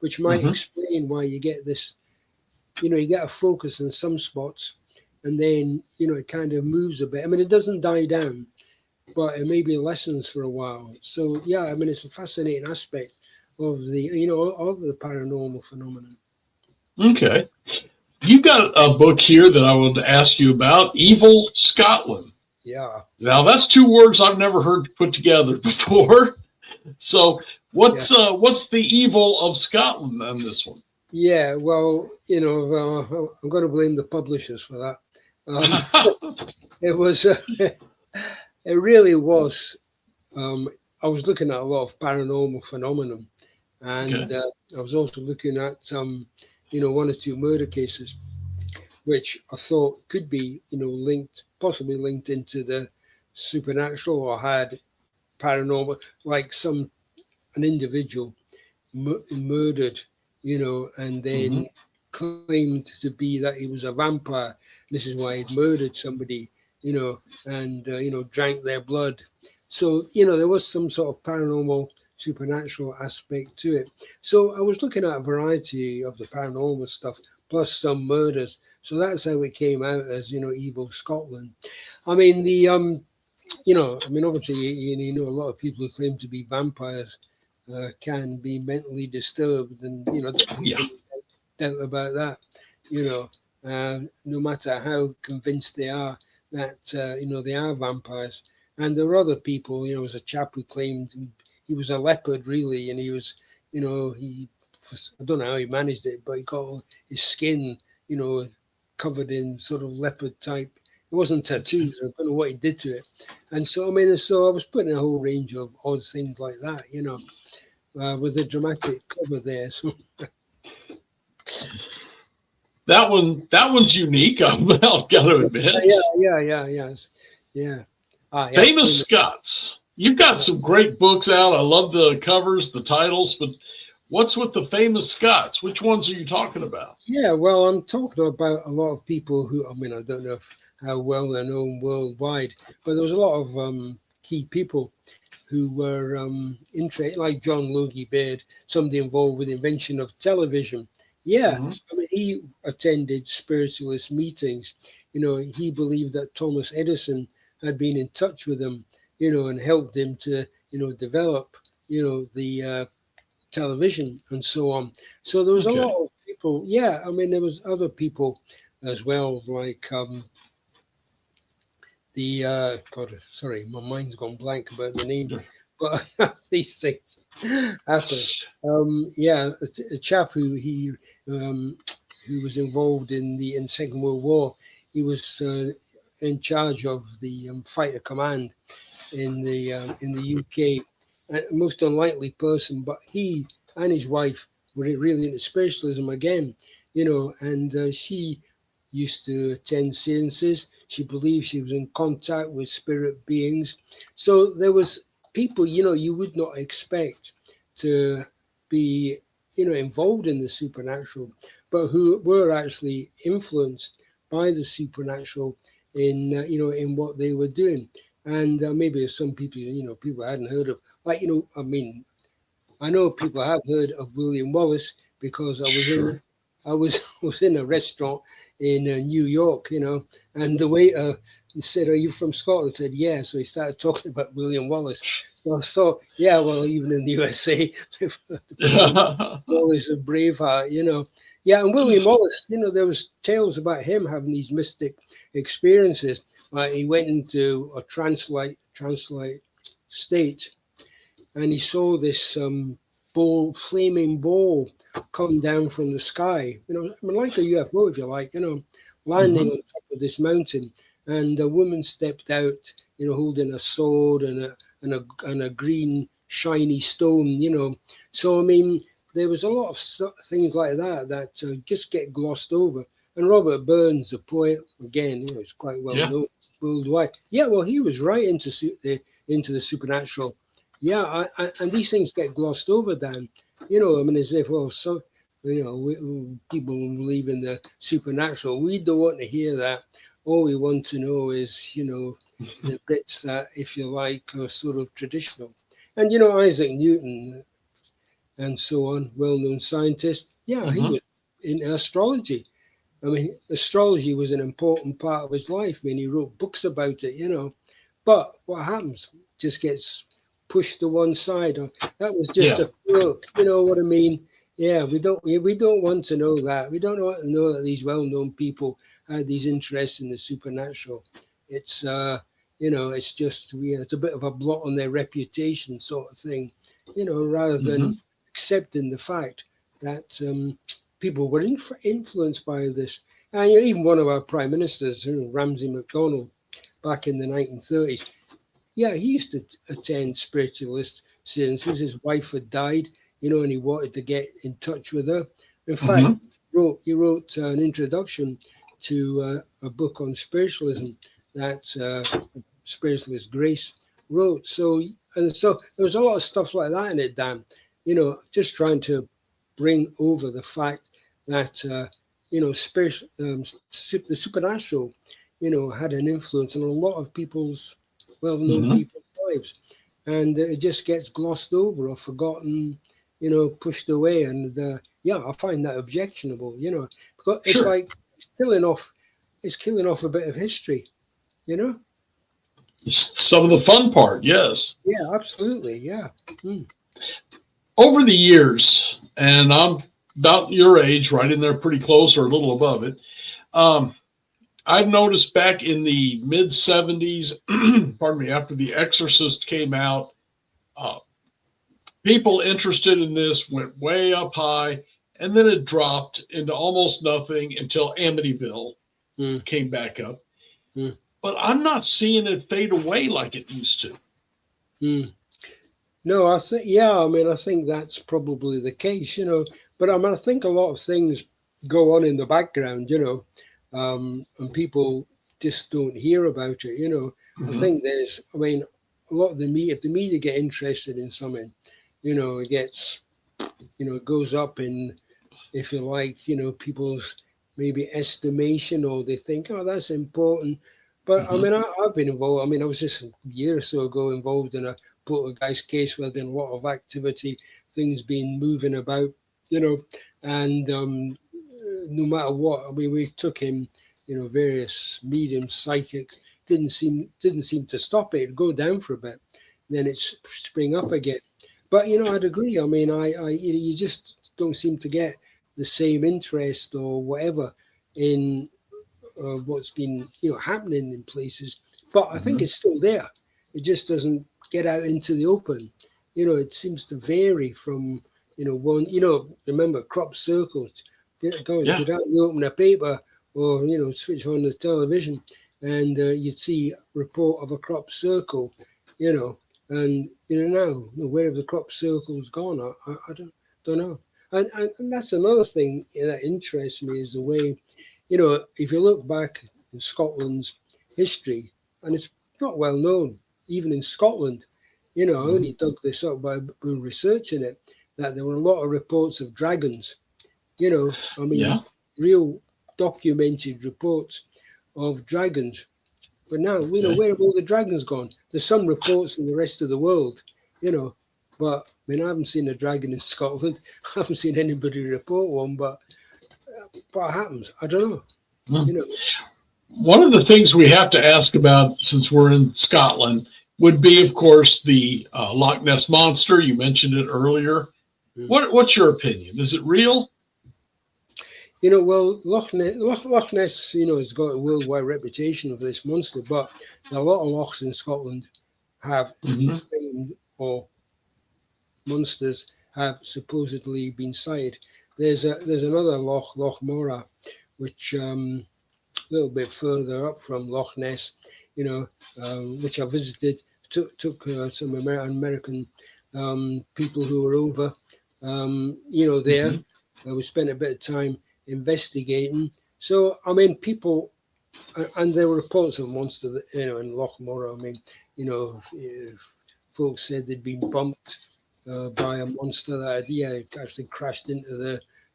Speaker 3: which might
Speaker 2: Mm-hmm.
Speaker 3: explain why you get this, you get a focus in some spots, and then, it kind of moves a bit. I mean, it doesn't die down, but it maybe lessens for a while. So, yeah, I mean, it's a fascinating aspect of the paranormal phenomenon.
Speaker 2: Okay. You got a book here that I would ask you about, Evil Scotland.
Speaker 3: Yeah.
Speaker 2: Now that's two words I've never heard put together before. So what's the evil of Scotland on this one?
Speaker 3: Yeah, well, I'm going to blame the publishers for that. It was, it really was. I was looking at a lot of paranormal phenomenon, and
Speaker 2: Okay.
Speaker 3: I was also looking at one or two murder cases, which I thought could be possibly linked into the supernatural, or had paranormal, like an individual murdered, and
Speaker 2: Mm-hmm.
Speaker 3: then claimed to be that he was a vampire. This is why he'd murdered somebody, and drank their blood. So there was some sort of paranormal, supernatural aspect to it. So I was looking at a variety of the paranormal stuff, plus some murders. So that's how it came out as Evil Scotland. I mean obviously a lot of people who claim to be vampires can be mentally disturbed, and
Speaker 2: Yeah.
Speaker 3: doubt about that. No matter how convinced they are that they are vampires. And there were other people. There was a chap who claimed he was a leopard, really, and he was, he I don't know how he managed it, but he got all his skin, covered in sort of leopard type. It wasn't tattoos. I don't know what he did to it. And so I was putting a whole range of odd things like that, with a dramatic cover there. So
Speaker 2: That one's unique. I'm got to admit.
Speaker 3: yes, yeah. Yeah.
Speaker 2: Famous Scots. You've got some great books out. I love the covers, the titles, but what's with the famous Scots? Which ones are you talking about?
Speaker 3: Yeah, well, I'm talking about a lot of people who, I don't know how well they're known worldwide, but there was a lot of key people who were interested, like John Logie Baird, somebody involved with the invention of television. Yeah,
Speaker 2: Mm-hmm.
Speaker 3: he attended spiritualist meetings. He believed that Thomas Edison had been in touch with him, and helped him to, develop, the television and so on. So there was a
Speaker 2: Okay.
Speaker 3: lot of people. Yeah, I mean, there was other people as well, like the God, sorry, my mind's gone blank about the name, but these things happen. Yeah, a chap um, who was involved in Second World War. He was in charge of the fighter command in the UK. A most unlikely person, but he and his wife were really into spiritualism again, and she used to attend seances. She believed she was in contact with spirit beings. So there was people, you would not expect to be, involved in the supernatural, but who were actually influenced by the supernatural in, in what they were doing. And maybe some people, people hadn't heard of, like, I mean, I know people have heard of William Wallace because
Speaker 2: Sure.
Speaker 3: I was was in a restaurant in New York, and the waiter said, "Are you from Scotland?" I said, "Yeah." So he started talking about William Wallace. So I thought, yeah, well, even in the USA, William Wallace a Braveheart, Yeah, and William Wallace, there was tales about him having these mystic experiences. Like he went into a translate state, and he saw this flaming ball come down from the sky. I mean, like a UFO, if you like, landing
Speaker 2: Hmm.
Speaker 3: on top of this mountain. And a woman stepped out, holding a sword and a green shiny stone. So I mean, there was a lot of things like that just get glossed over. And Robert Burns, the poet, again, is quite well
Speaker 2: Yeah.
Speaker 3: known worldwide. Yeah, well, he was right into the supernatural. Yeah, and these things get glossed over, Dan. I mean, as if, well, so, people believe in the supernatural. We don't want to hear that. All we want to know is, the bits that, if you like, are sort of traditional. And, Isaac Newton and so on, well-known scientist, yeah, he
Speaker 2: Hmm.
Speaker 3: was in astrology. I mean, astrology was an important part of his life. I mean, he wrote books about it. But what happens? Just gets pushed to one side. Or, that was just
Speaker 2: Yeah.
Speaker 3: a quirk. You know what I mean? Yeah, we don't want to know that. We don't want to know that these well-known people had these interests in the supernatural. It's it's just it's a bit of a blot on their reputation, sort of thing. Rather than
Speaker 2: Hmm.
Speaker 3: accepting the fact that people were influenced by this. And even one of our prime ministers, Ramsay MacDonald, back in the 1930s, yeah, he used to attend spiritualist seances. His wife had died, and he wanted to get in touch with her. In fact,
Speaker 2: Hmm.
Speaker 3: he wrote an introduction to a book on spiritualism that spiritualist Grace wrote. So there was a lot of stuff like that in it, Dan. Just trying to bring over the fact that the supernatural, had an influence on a lot of well-known
Speaker 2: Hmm.
Speaker 3: people's lives, and it just gets glossed over or forgotten, pushed away. And yeah, I find that objectionable, because it's
Speaker 2: Sure.
Speaker 3: like it's killing off a bit of history, you know.
Speaker 2: Some of the fun part, yes.
Speaker 3: Yeah, absolutely. Yeah. Mm.
Speaker 2: Over the years, and I'm about your age, right in there, pretty close or a little above it. Um, I've noticed back in the mid 70s, pardon me, after The Exorcist came out, uh, people interested in this went way up high, and then it dropped into almost nothing until Amityville
Speaker 3: Mm.
Speaker 2: came back up.
Speaker 3: Mm.
Speaker 2: But I'm not seeing it fade away like it used to.
Speaker 3: Mm. No, I think, yeah, I mean, I think that's probably the case, but I mean, I think a lot of things go on in the background, and people just don't hear about it, I
Speaker 2: Hmm.
Speaker 3: think I mean, a lot of the media, if the media get interested in something, it gets, it goes up in, if you like, people's maybe estimation, or they think, oh, that's important. But I
Speaker 2: Hmm.
Speaker 3: mean, I've been involved. I mean, I was just a year or so ago involved in a poltergeist case where there's been a lot of activity, things being moving about, and no matter what, I mean, we took him. various medium psychics didn't seem to stop it. It'd go down for a bit, then it's spring up again. But I'd agree. I mean, you just don't seem to get the same interest or whatever in what's been happening in places. But I think it's still there. It just doesn't get out into the open. It seems to vary from one. Remember crop circles. Guys,
Speaker 2: Yeah.
Speaker 3: go out and open a paper or switch on the television, and you'd see a report of a crop circle. And now where have the crop circles gone? I don't know. And that's another thing that interests me is the way, if you look back in Scotland's history, and it's not well known, even in Scotland, I only dug this up by researching it, that there were a lot of reports of dragons, I mean,
Speaker 2: Yeah.
Speaker 3: real documented reports of dragons. But now, where have all the dragons gone? There's some reports in the rest of the world, but I mean, I haven't seen a dragon in Scotland. I haven't seen anybody report one, but what happens? I don't know.
Speaker 2: One of the things we have to ask about, since we're in Scotland, would be, of course, the Loch Ness Monster. You mentioned it earlier. What's your opinion? Is it real?
Speaker 3: Well, Loch Ness, has got a worldwide reputation of this monster, but a lot of lochs in Scotland have been famed, or monsters have supposedly been sighted. There's another loch, Loch Mora, which a little bit further up from Loch Ness, which I visited. Took some American people who were over, there. We spent a bit of time investigating. So I mean, people, and there were reports of monster that, in Loch Mora. I mean, folks said they'd been bumped by a monster that had actually crashed into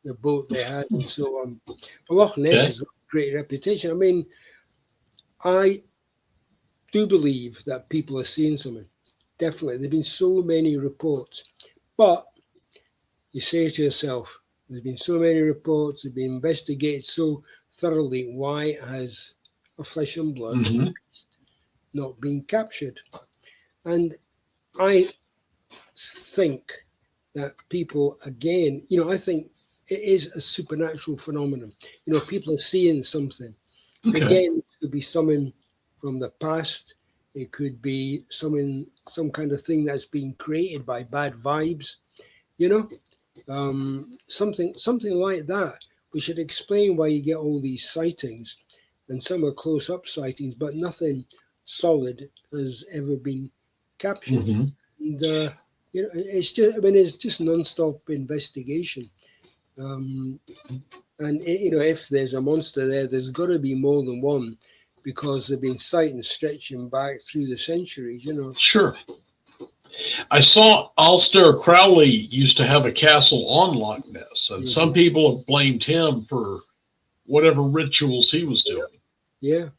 Speaker 3: the boat they had and so on. But Loch Ness has got a great reputation. I mean, I do believe that people are seeing something. Definitely, there've been so many reports, but you say to yourself, there's been so many reports, they've been investigated so thoroughly. Why has a flesh and blood not been captured? And I think that people, again, I think it is a supernatural phenomenon. People are seeing something. Okay. Again, it could be something from the past. It could be some kind of thing that's been created by bad vibes. Something like that. We should explain why you get all these sightings, and some are close-up sightings, but nothing solid has ever been captured. And it's just non-stop investigation. And if there's a monster there's got to be more than one, because they've been sightings stretching back through the centuries.
Speaker 2: Sure. I saw Alistair Crowley used to have a castle on Loch Ness, and some people have blamed him for whatever rituals he was doing.
Speaker 3: Yeah,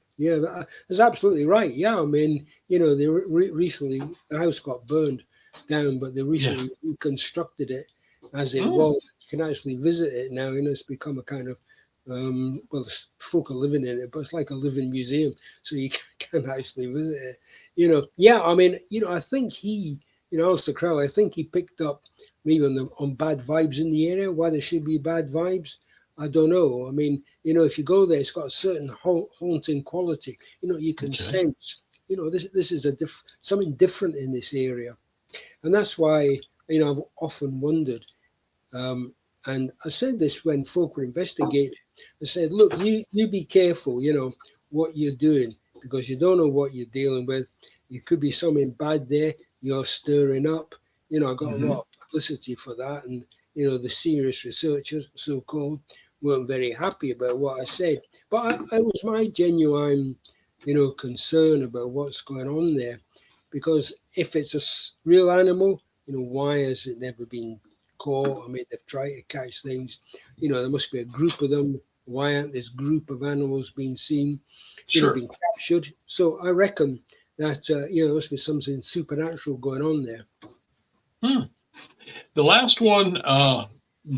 Speaker 3: that's absolutely right. Yeah, I mean, they recently, the house got burned down, but they recently reconstructed it as it was. You can actually visit it now. It's become a kind of, folk are living in it, but it's like a living museum, so you can actually visit it. I mean, I think he, Alistair Crowley, I think he picked up maybe on bad vibes in the area. Why there should be bad vibes, I don't know. I mean, if you go there, it's got a certain haunting quality. You can sense, this is something different in this area, and that's why I've often wondered. And I said this when folk were investigating. I said, look, you be careful, what you're doing, because you don't know what you're dealing with. You could be something bad there you're stirring up. I got a lot of publicity for that. And, the serious researchers, so-called, weren't very happy about what I said. But it was my genuine, concern about what's going on there. Because if it's a real animal, why has it never been caught? I mean, they've tried to catch things. There must be a group of them. Why aren't this group of animals being seen, being captured? So I reckon that, there must be something supernatural going on there.
Speaker 2: The last one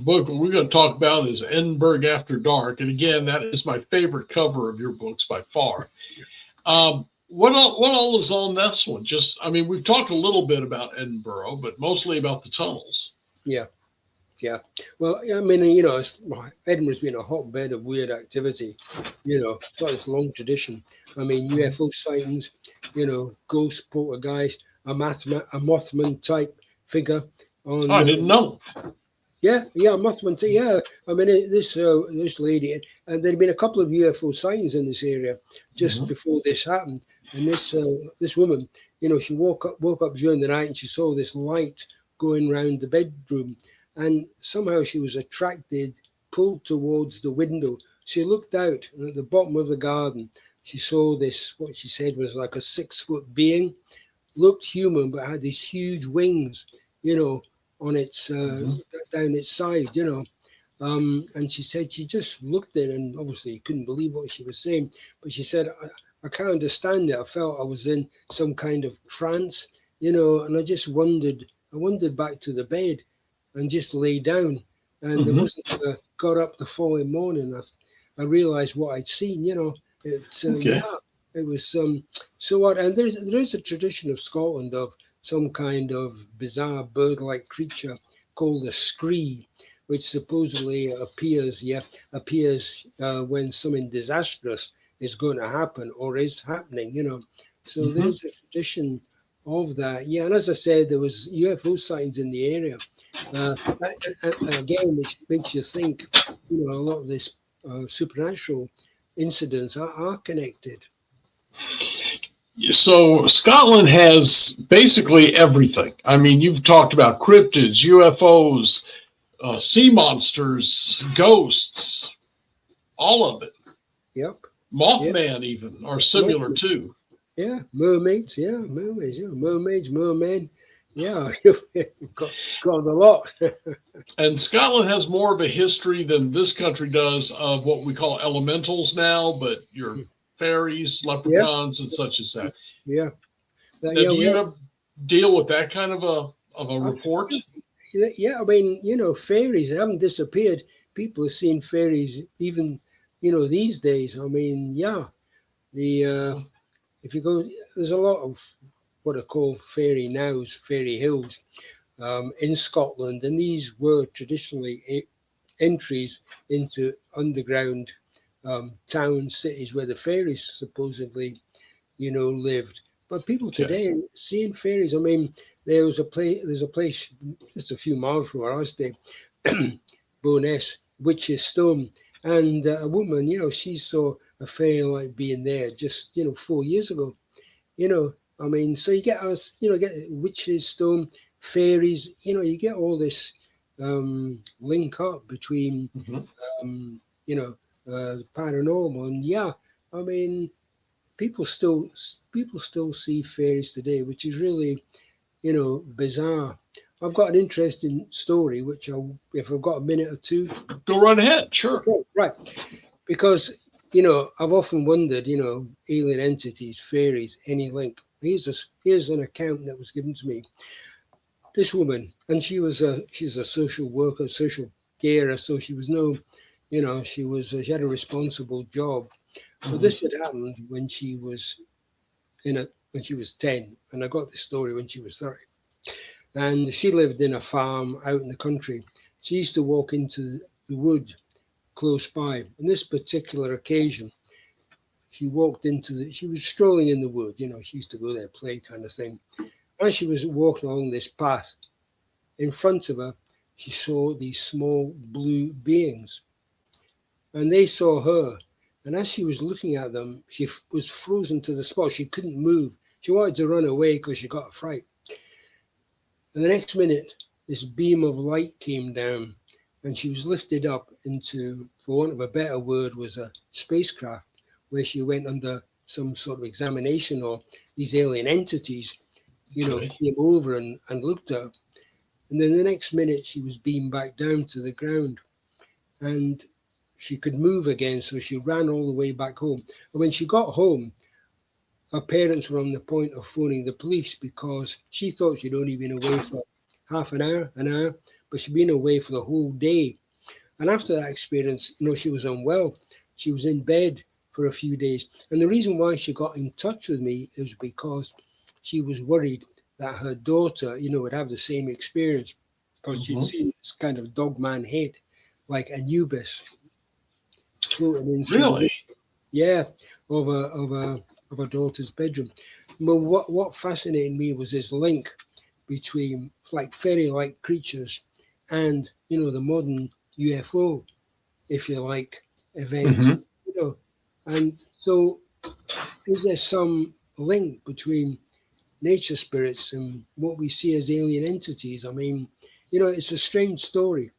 Speaker 2: book we're going to talk about is Edinburgh After Dark. And again, that is my favorite cover of your books by far. What all is on this one? Just, I mean, we've talked a little bit about Edinburgh, but mostly about the tunnels.
Speaker 3: Yeah. Yeah. Well, I mean, Edinburgh's been a hotbed of weird activity. It's got this long tradition. I mean, UFO sightings, ghost poltergeist, a Mothman type figure on.
Speaker 2: I didn't know.
Speaker 3: Yeah, Mothman. Yeah, I mean, this lady, and there'd been a couple of UFO sightings in this area just before this happened. And this woman, she woke up during the night and she saw this light going round the bedroom, and somehow she was attracted, pulled towards the window. She looked out, and at the bottom of the garden, she saw this, what she said was like a 6-foot being, looked human but had these huge wings, on its down its side, and she said she just looked at it and obviously couldn't believe what she was saying. But she said, I can't understand it. I felt I was in some kind of trance, and I just wondered. I wandered back to the bed and just lay down. And it wasn't until I got up the following morning I realized what I'd seen. It was so what. And there is a tradition of Scotland of some kind of bizarre bird-like creature called a scree, which supposedly appears when something disastrous is going to happen or is happening. So there's a tradition of that. Yeah, and as I said, there was UFO sightings in the area. Again, which makes you think, a lot of this supernatural incidents are connected.
Speaker 2: So Scotland has basically everything. I mean, you've talked about cryptids, UFOs, sea monsters, ghosts, all of it.
Speaker 3: Yep.
Speaker 2: Mothman even are similar too.
Speaker 3: Yeah, mermaids. Yeah, mermaids. Yeah, mermen. Yeah, got a lot.
Speaker 2: And Scotland has more of a history than this country does of what we call elementals now, but your fairies, leprechauns, and such as that.
Speaker 3: Yeah.
Speaker 2: Now, do you ever deal with that kind of a report?
Speaker 3: Yeah, I mean, fairies haven't disappeared. People have seen fairies even, these days. I mean, yeah, if you go, there's a lot of what are called fairy nows, fairy hills, in Scotland, and these were traditionally entries into underground towns, cities where the fairies supposedly, lived. But people today seeing fairies. I mean, there's a place just a few miles from where I stay, Bowness, Witch's Stone, and a woman, she saw a fairy light being there just 4 years ago. I mean, so you get get Witch's Stone, fairies, you get all this link up between paranormal, and I mean, people still see fairies today, which is really bizarre. I've got an interesting story, which if I've got a minute or two,
Speaker 2: go right ahead. Sure.
Speaker 3: Right, because I've often wondered, alien entities, fairies, any link. Here's an account that was given to me. This woman, and she's a social worker, social carer, so she was she had a responsible job. But this had happened when she was 10, and I got this story when she was 30. And she lived in a farm out in the country. She used to walk into the wood close by. On this particular occasion, she was strolling in the wood, she used to go there, play kind of thing. As she was walking along this path, in front of her, she saw these small blue beings. And they saw her. And as she was looking at them, she was frozen to the spot. She couldn't move. She wanted to run away because she got a fright. And the next minute, this beam of light came down, and she was lifted up into, for want of a better word, was a spacecraft, where she went under some sort of examination, or these alien entities, came over and looked at her. And then the next minute, she was beamed back down to the ground. And she could move again, so she ran all the way back home. And when she got home, her parents were on the point of phoning the police because she thought she'd only been away for half an hour, but she'd been away for the whole day. And after that experience, she was unwell. She was in bed for a few days. And the reason why she got in touch with me is because she was worried that her daughter, would have the same experience, because she'd seen this kind of dogman head, like Anubis, floating in.
Speaker 2: Really?
Speaker 3: Yeah, of her daughter's bedroom. But what fascinated me was this link between like fairy-like creatures and the modern UFO, if you like, events. And so is there some link between nature spirits and what we see as alien entities? I mean, it's a strange story.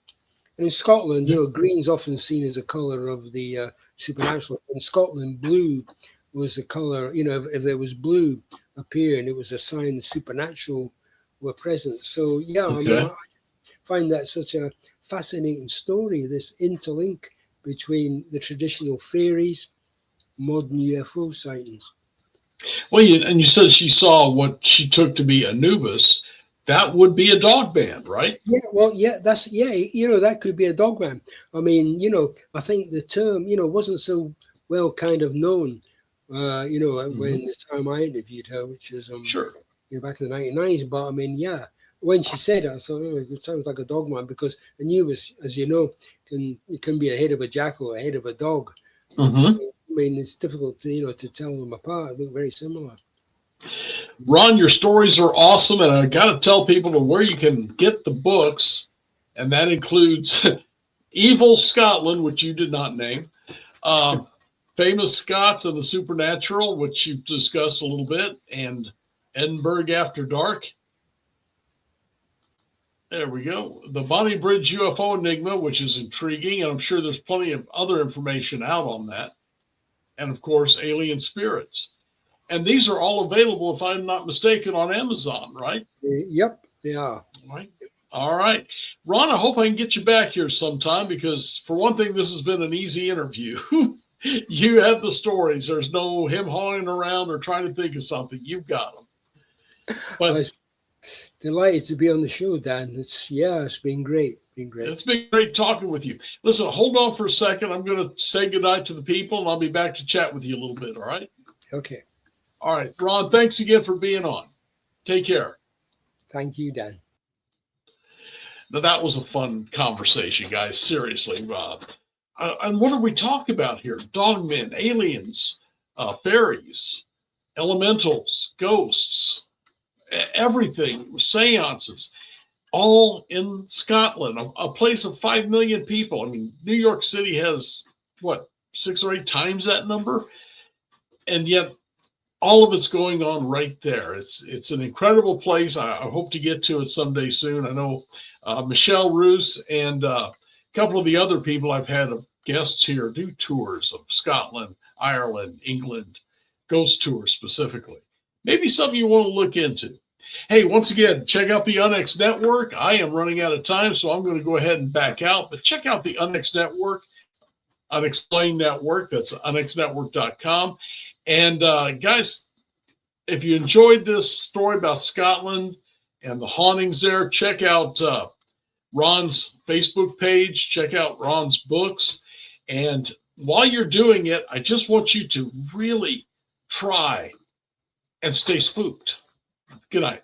Speaker 3: And in Scotland, green's often seen as a color of the supernatural. In Scotland, blue was the color, if there was blue appearing, it was a sign the supernatural were present. So, yeah, I mean, I find that such a fascinating story, this interlink between the traditional fairies, modern UFO sightings.
Speaker 2: Well, you said she saw what she took to be Anubis. That would be a dog man, right?
Speaker 3: Yeah, well, yeah, that could be a dog man. I mean, I think the term, wasn't so well kind of known, when the time I interviewed her, which was
Speaker 2: sure,
Speaker 3: back in the 1990s. But I mean, yeah, when she said it, I thought, it sounds like a dog man, because Anubis, as you know, can be a head of a jackal or a head of a dog. So, I mean, it's difficult to to tell them apart. They look very similar.
Speaker 2: Ron, your stories are awesome, and I got to tell people where you can get the books, and that includes Evil Scotland, which you did not name, Famous Scots and the Supernatural, which you've discussed a little bit, and Edinburgh After Dark. There we go. The Bonnie Bridge UFO Enigma, which is intriguing, and I'm sure there's plenty of other information out on that. And, of course, Alien Spirits. And these are all available, if I'm not mistaken, on Amazon, right?
Speaker 3: Yep, they are.
Speaker 2: All right. Ron, I hope I can get you back here sometime, because, for one thing, this has been an easy interview. You have the stories. There's no him hauling around or trying to think of something. You've got them. But
Speaker 3: I was delighted to be on the show, Dan. It's been great.
Speaker 2: It's been great talking with you. Listen, hold on for a second. I'm going to say goodnight to the people, and I'll be back to chat with you a little bit, all right?
Speaker 3: Okay.
Speaker 2: All right. Ron, thanks again for being on. Take care.
Speaker 3: Thank you, Dan.
Speaker 2: Now, that was a fun conversation, guys. Seriously. And what are we talking about here? Dogmen, aliens, fairies, elementals, ghosts, everything, seances, all in Scotland, a place of 5 million people. I mean, New York City has, 6 or 8 times that number? And yet, all of it's going on right there. It's an incredible place. I hope to get to it someday soon. I know Michelle Roos and a couple of the other people I've had guests here do tours of Scotland, Ireland, England, ghost tours specifically. Maybe something you want to look into. Hey, once again, check out the Unix Network. I am running out of time, so I'm going to go ahead and back out. But check out the Unix Network, Unexplained Network. That's unxnetwork.com. And guys, if you enjoyed this story about Scotland and the hauntings there, check out Ron's Facebook page. Check out Ron's books. And while you're doing it, I just want you to really try and stay spooked. Good night.